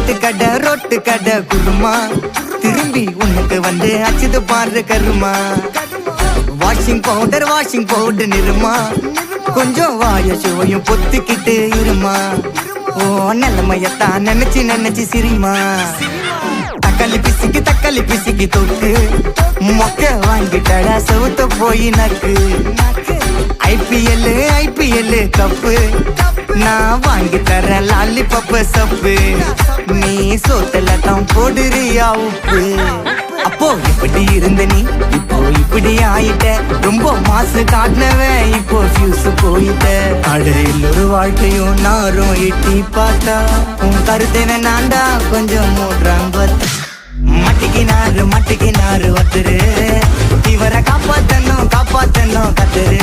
Road கடை குருமா திரும்பி உனக்கு வந்து அச்சுது பாரு கருமா. வாஷிங் பவுடர் நிறுமா கொஞ்சம் வாய சுவையும் பொத்துக்கிட்டு இருமா. ஓ நிலைமையத்தான் நினைச்சு சிரிமா. தக்காளி பிசிக்கி தொக்கு மொக்க வாங்கிட்டடா செவுத்த போய் நக்கு. ஐபிஎல் கப்பு நான் வாங்கி தரேன் லாலிபப்பு சப்பு. நீ சோத்துல தான் போடுறியா உப்பு. அப்போ இப்படி இருந்த நீ இப்போ இப்படி ஆயிட்ட. ரொம்ப மாசு காட்டினவன் இப்போ ஃபியூஸ் போயிட்ட. அடையில் ஒரு வாழ்க்கையும் நாரும் எட்டி பார்த்தா உன் கருத்தேன நான்டா கொஞ்சம் மூடுறாங்க. மட்டிக்கினாரு ஒருத்தரு இவரை காப்பாத்தணும் கத்துரு.